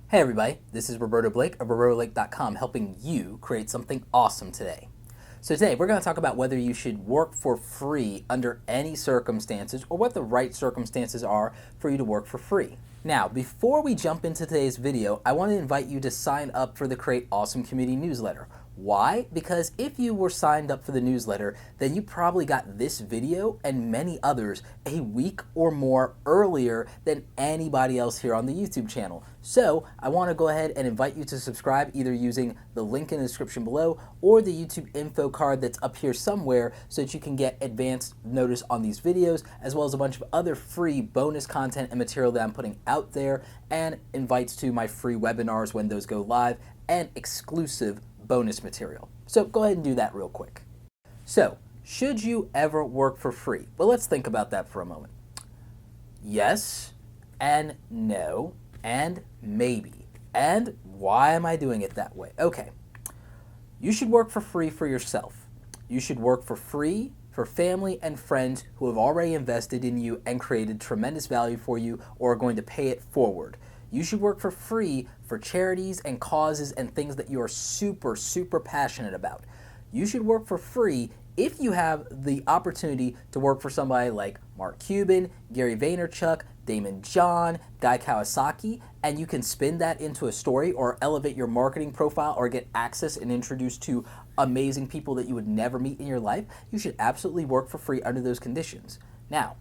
Hey everybody, this is Roberto Blake of RobertoBlake.com helping you create something awesome today. So today we're going to talk about whether you should work for free under any circumstances or what the right circumstances are for you to work for free. Now, before we jump into today's video, I want to invite you to sign up for the Create Awesome Community newsletter. Why? Because if you were signed up for the newsletter, then you probably got this video and many others a week or more earlier than anybody else here on the YouTube channel. So I want to go ahead and invite you to subscribe either using the link in the description below or the YouTube info card that's up here somewhere so that you can get advanced notice on these videos as well as a bunch of other free bonus content and material that I'm putting out there and invites to my free webinars when those go live and exclusive bonus material. So go ahead and do that real quick. So, should you ever work for free? Well, let's think about that for a moment. Yes, and no, and maybe. And why am I doing it that way? Okay, you should work for free for yourself. You should work for free for family and friends who have already invested in you and created tremendous value for you or are going to pay it forward. You should work for free for charities and causes and things that you are super, super passionate about. You should work for free if you have the opportunity to work for somebody like Mark Cuban, Gary Vaynerchuk, Damon John, Guy Kawasaki, and you can spin that into a story or elevate your marketing profile or get access and introduced to amazing people that you would never meet in your life. You should absolutely work for free under those conditions. Now,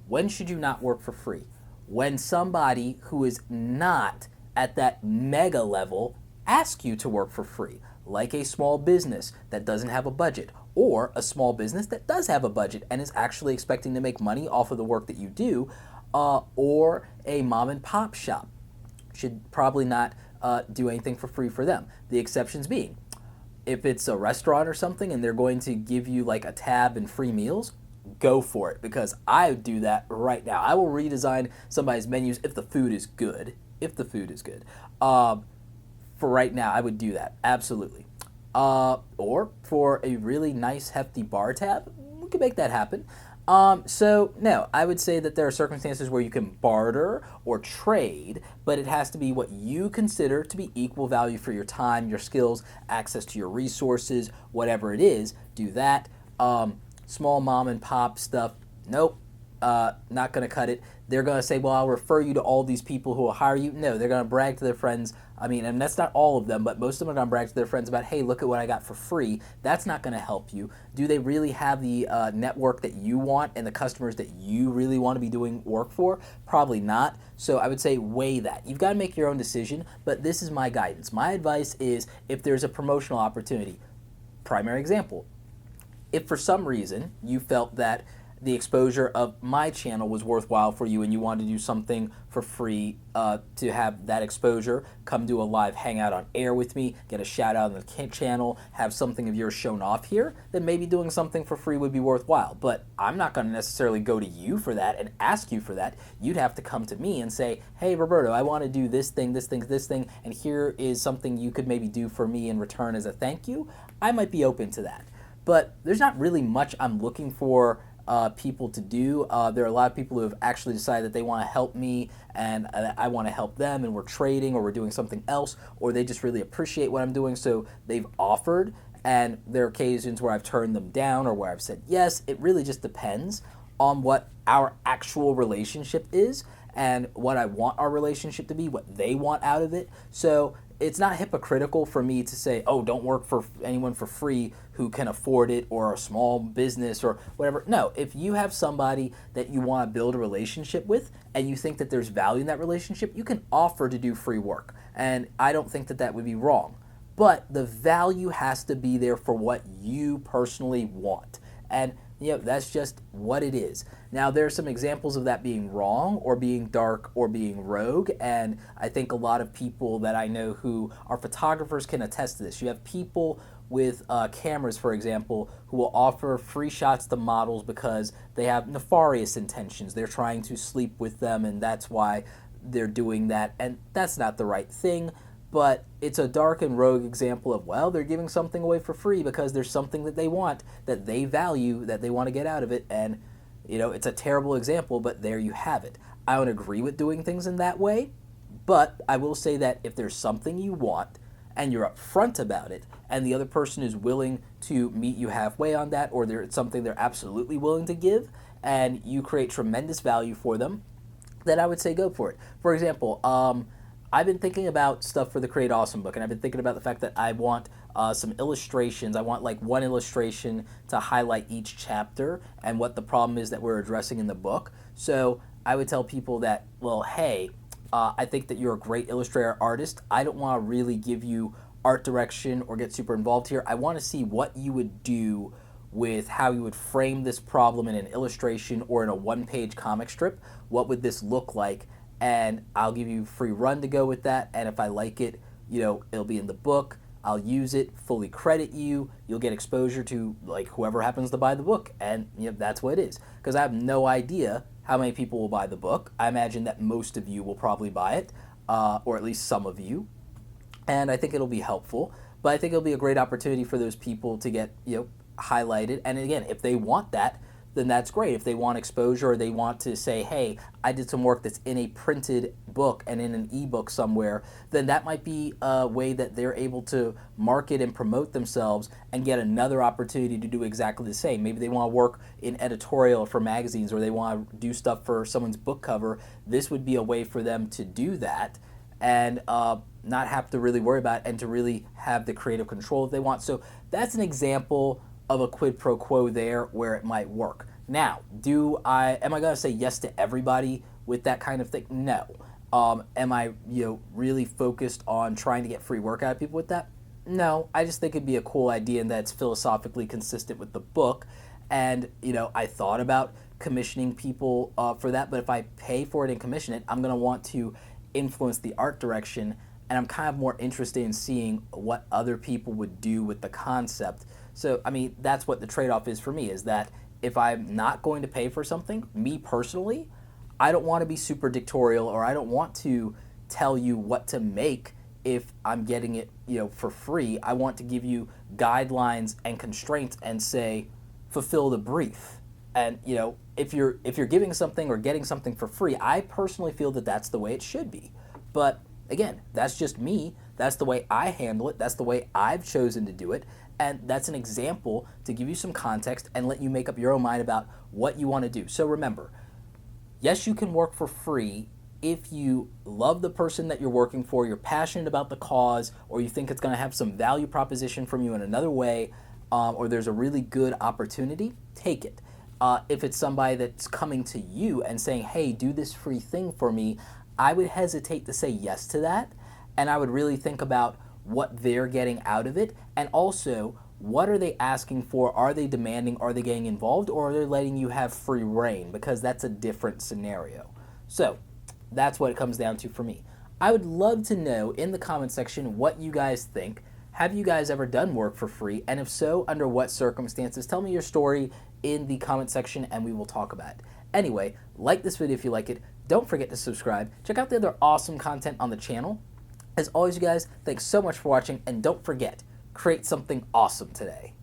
when should you not work for free? When somebody who is not at that mega level asks you to work for free, like a small business that doesn't have a budget, or a small business that does have a budget and is actually expecting to make money off of the work that you do, or a mom and pop shop. Should probably not do anything for free for them. The exceptions being, if it's a restaurant or something and they're going to give you like a tab and free meals, go for it, because I would do that right now. I will redesign somebody's menus if the food is good. If the food is good. For right now, I would do that, absolutely. Or for a really nice hefty bar tab, we could make that happen. So no, I would say that there are circumstances where you can barter or trade, but it has to be what you consider to be equal value for your time, your skills, access to your resources, whatever it is, do that. Small mom and pop stuff, nope, not going to cut it. They're going to say, well, I'll refer you to all these people who will hire you. No, they're going to brag to their friends. I mean, and that's not all of them, but most of them are going to brag to their friends about, hey, look at what I got for free. That's not going to help you. Do they really have the network that you want and the customers that you really want to be doing work for? Probably not. So I would say weigh that. You've got to make your own decision, but this is my guidance. My advice is if there's a promotional opportunity, primary example, if for some reason you felt that the exposure of my channel was worthwhile for you and you wanted to do something for free to have that exposure, come do a live hangout on air with me, get a shout out on the channel, have something of yours shown off here, then maybe doing something for free would be worthwhile. But I'm not going to necessarily go to you for that and ask you for that. You'd have to come to me and say, hey, Roberto, I want to do this thing, this thing, this thing, and here is something you could maybe do for me in return as a thank you. I might be open to that. But there's not really much I'm looking for people to do. There are a lot of people who have actually decided that they want to help me and I want to help them, and we're trading or we're doing something else, or they just really appreciate what I'm doing, so they've offered, and there are occasions where I've turned them down or where I've said yes. It really just depends on what our actual relationship is and what I want our relationship to be, what they want out of it. So it's not hypocritical for me to say, oh, don't work for anyone for free who can afford it, or a small business or whatever. No, if you have somebody that you want to build a relationship with and you think that there's value in that relationship, you can offer to do free work. And I don't think that that would be wrong. But the value has to be there for what you personally want. And that's just what it is. Now, there are some examples of that being wrong or being dark or being rogue, and I think a lot of people that I know who are photographers can attest to this. You have people with cameras, for example, who will offer free shots to models because they have nefarious intentions. They're trying to sleep with them, and that's why they're doing that, and that's not the right thing. But it's a dark and rogue example of, well, they're giving something away for free because there's something that they want, that they value, that they want to get out of it. And, it's a terrible example, but there you have it. I don't agree with doing things in that way, But I will say that if there's something you want and you're upfront about it, and the other person is willing to meet you halfway on that, or it's something they're absolutely willing to give, and you create tremendous value for them, then I would say go for it. For example, I've been thinking about stuff for the Create Awesome book, and I've been thinking about the fact that I want some illustrations. I want like one illustration to highlight each chapter and what the problem is that we're addressing in the book. So I would tell people that, well, hey, I think that you're a great illustrator artist. I don't want to really give you art direction or get super involved here. I want to see what you would do with how you would frame this problem in an illustration or in a one-page comic strip. What would this look like? And I'll give you free run to go with that. And if I like it, it'll be in the book. I'll use it, fully credit you. You'll get exposure to like whoever happens to buy the book, and that's what it is. Because I have no idea how many people will buy the book. I imagine that most of you will probably buy it, or at least some of you. And I think it'll be helpful. But I think it'll be a great opportunity for those people to get highlighted. And again, if they want that, then that's great. If they want exposure, or they want to say, hey, I did some work that's in a printed book and in an ebook somewhere, then that might be a way that they're able to market and promote themselves and get another opportunity to do exactly the same. Maybe they want to work in editorial for magazines, or they want to do stuff for someone's book cover. This would be a way for them to do that and not have to really worry about it, and to really have the creative control if they want. So that's an example of a quid pro quo there where it might work. Now, am I going to say yes to everybody with that kind of thing? No. Am I really focused on trying to get free work out of people with that? No. I just think it'd be a cool idea, and that's philosophically consistent with the book. And I thought about commissioning people for that, but if I pay for it and commission it, I'm going to want to influence the art direction, and I'm kind of more interested in seeing what other people would do with the concept. So, I mean, that's what the trade-off is for me, is that if I'm not going to pay for something, me personally, I don't want to be super dictatorial, or I don't want to tell you what to make if I'm getting it, for free. I want to give you guidelines and constraints and say, fulfill the brief. And, if you're giving something or getting something for free, I personally feel that that's the way it should be. But again, that's just me. That's the way I handle it. That's the way I've chosen to do it. And that's an example to give you some context and let you make up your own mind about what you want to do. So remember, yes, you can work for free if you love the person that you're working for, you're passionate about the cause, or you think it's going to have some value proposition from you in another way, or there's a really good opportunity, take it. If it's somebody that's coming to you and saying, hey, do this free thing for me, I would hesitate to say yes to that. And I would really think about what they're getting out of it, and also what are they asking for? Are they demanding? Are they getting involved? Or are they letting you have free reign? Because that's a different scenario. So that's what it comes down to for me. I would love to know in the comment section what you guys think. Have you guys ever done work for free? And if so, under what circumstances? Tell me your story in the comment section and we will talk about it. Anyway, like this video if you like it. Don't forget to subscribe. Check out the other awesome content on the channel. As always, you guys, thanks so much for watching, and don't forget, create something awesome today.